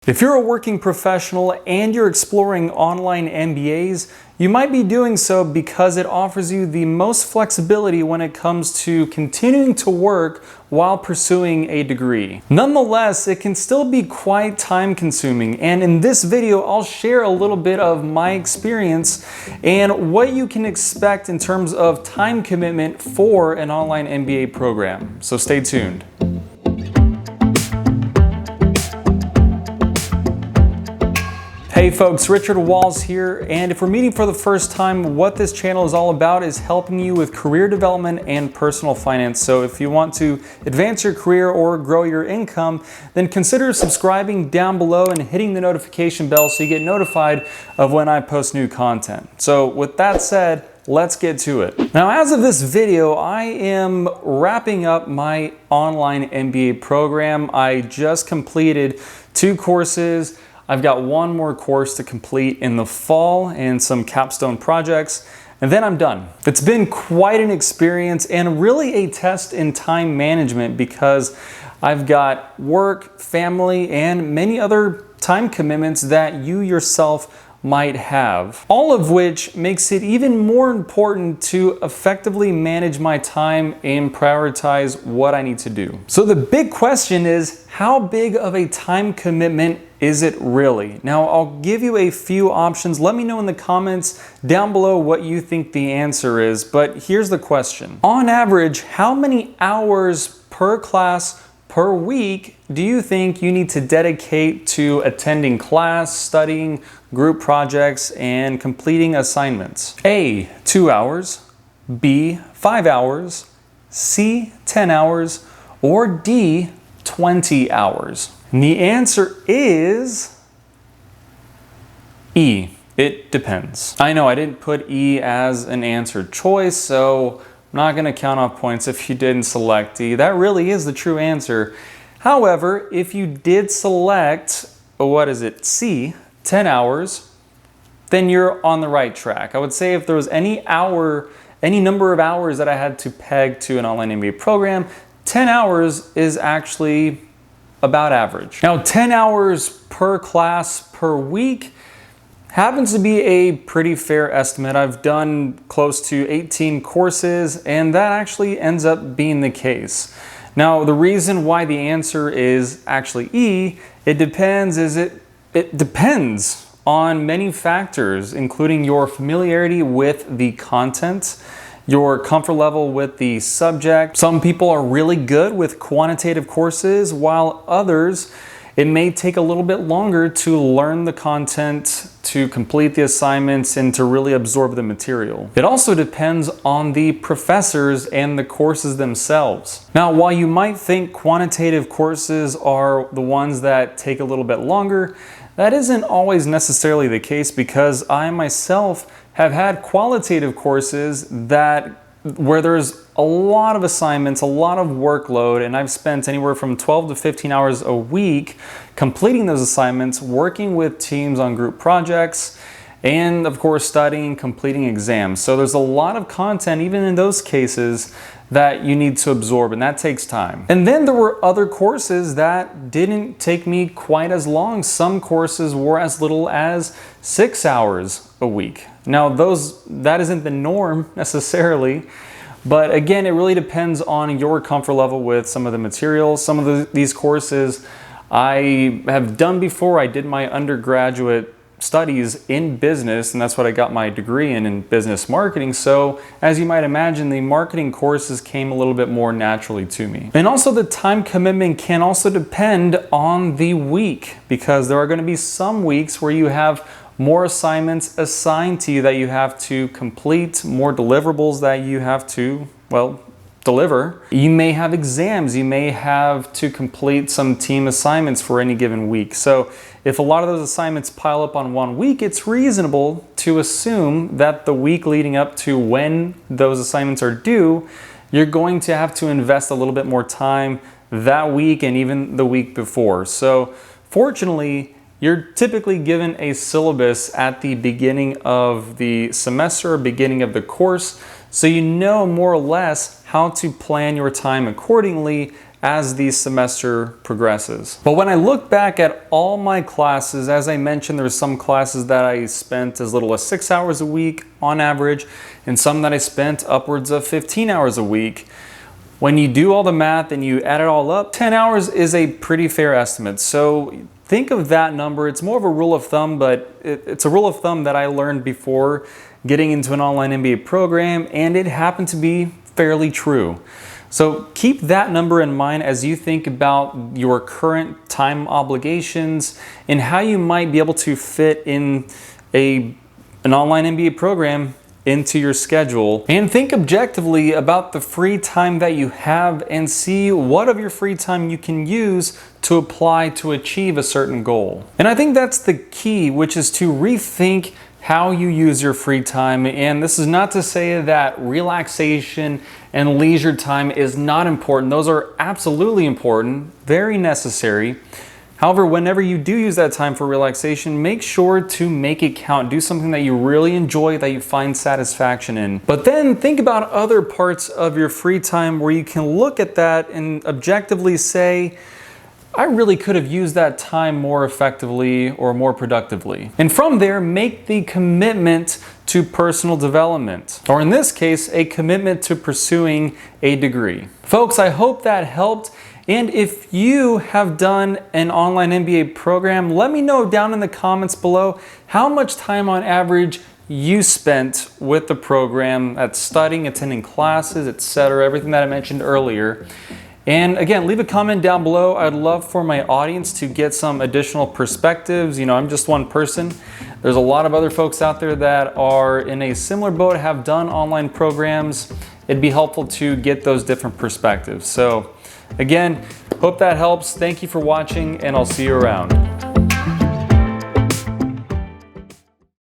If you're a working professional and you're exploring online MBAs, you might be doing so because it offers you the most flexibility when it comes to continuing to work while pursuing a degree. Nonetheless, it can still be quite time consuming, and in this video I'll share a little bit of my experience and what you can expect in terms of time commitment for an online MBA program. So stay tuned. Hey folks, Richard Walls here, and if we're meeting for the first time, what this channel is all about is helping you with career development and personal finance. So if you want to advance your career or grow your income, then consider subscribing down below and hitting the notification bell so you get notified of when I post new content. So with that said, let's get to it. Now, as of this video, I am wrapping up my online MBA program. I just completed 2 courses. I've got one more course to complete in the fall and some capstone projects, and then I'm done. It's been quite an experience and really a test in time management because I've got work, family, and many other time commitments that you yourself might have, all of which makes it even more important to effectively manage my time and prioritize what I need to do. So the big question is, how big of a time commitment is it really? Now, I'll give you a few options. Let me know in the comments down below what you think the answer is, but here's the question. On average, how many hours per class per week do you think you need to dedicate to attending class, studying, group projects, and completing assignments? A, 2 hours, B, 5 hours, C, 10 hours, or D, 20 hours? And the answer is E. It depends. I know I didn't put E as an answer choice, so I'm not going to count off points if you didn't select E. That really is the true answer. However, if you did select, C, 10 hours, then you're on the right track. I would say if there was any number of hours that I had to peg to an online MBA program, 10 hours is actually about average. Now, 10 hours per class per week happens to be a pretty fair estimate. I've done close to 18 courses, and that actually ends up being the case. Now, the reason why the answer is actually E, it depends on many factors, including your familiarity with the content, your comfort level with the subject. Some people are really good with quantitative courses, while others, it may take a little bit longer to learn the content, to complete the assignments, and to really absorb the material. It also depends on the professors and the courses themselves. Now, while you might think quantitative courses are the ones that take a little bit longer, that isn't always necessarily the case, because I myself have had qualitative courses where there's a lot of assignments, a lot of workload, and I've spent anywhere from 12 to 15 hours a week completing those assignments, working with teams on group projects, and of course studying, completing exams. So there's a lot of content, even in those cases, that you need to absorb, and that takes time. And then there were other courses that didn't take me quite as long. Some courses were as little as 6 hours a week. Now, that isn't the norm necessarily, but again, it really depends on your comfort level with some of the materials. Some of these courses I have done before. I did my undergraduate studies in business, and that's what I got my degree in business marketing. So as you might imagine, the marketing courses came a little bit more naturally to me. And also, the time commitment can also depend on the week, because there are going to be some weeks where you have more assignments assigned to you that you have to complete, more deliverables that you have to, deliver. You may have exams, you may have to complete some team assignments for any given week. So if a lot of those assignments pile up on one week, it's reasonable to assume that the week leading up to when those assignments are due, you're going to have to invest a little bit more time that week and even the week before. So fortunately, you're typically given a syllabus at the beginning of the semester or beginning of the course, so you know more or less how to plan your time accordingly as the semester progresses. But when I look back at all my classes, as I mentioned, there's some classes that I spent as little as 6 hours a week on average, and some that I spent upwards of 15 hours a week. When you do all the math and you add it all up, 10 hours is a pretty fair estimate. So think of that number. It's more of a rule of thumb, but it's a rule of thumb that I learned before getting into an online MBA program, and it happened to be fairly true. So keep that number in mind as you think about your current time obligations and how you might be able to fit in an online MBA program into your schedule. And think objectively about the free time that you have and see what of your free time you can use to apply to achieve a certain goal. And I think that's the key, which is to rethink how you use your free time. And this is not to say that relaxation and leisure time is not important. Those are absolutely important, very necessary. However, whenever you do use that time for relaxation, make sure to make it count. Do something that you really enjoy, that you find satisfaction in. But then think about other parts of your free time where you can look at that and objectively say, I really could have used that time more effectively or more productively. And from there, make the commitment to personal development, or in this case, a commitment to pursuing a degree. Folks, I hope that helped. And if you have done an online MBA program, let me know down in the comments below how much time on average you spent with the program at studying, attending classes, etc., everything that I mentioned earlier. And again, leave a comment down below. I'd love for my audience to get some additional perspectives. You know, I'm just one person. There's a lot of other folks out there that are in a similar boat, have done online programs. It'd be helpful to get those different perspectives. So again, hope that helps. Thank you for watching, and I'll see you around.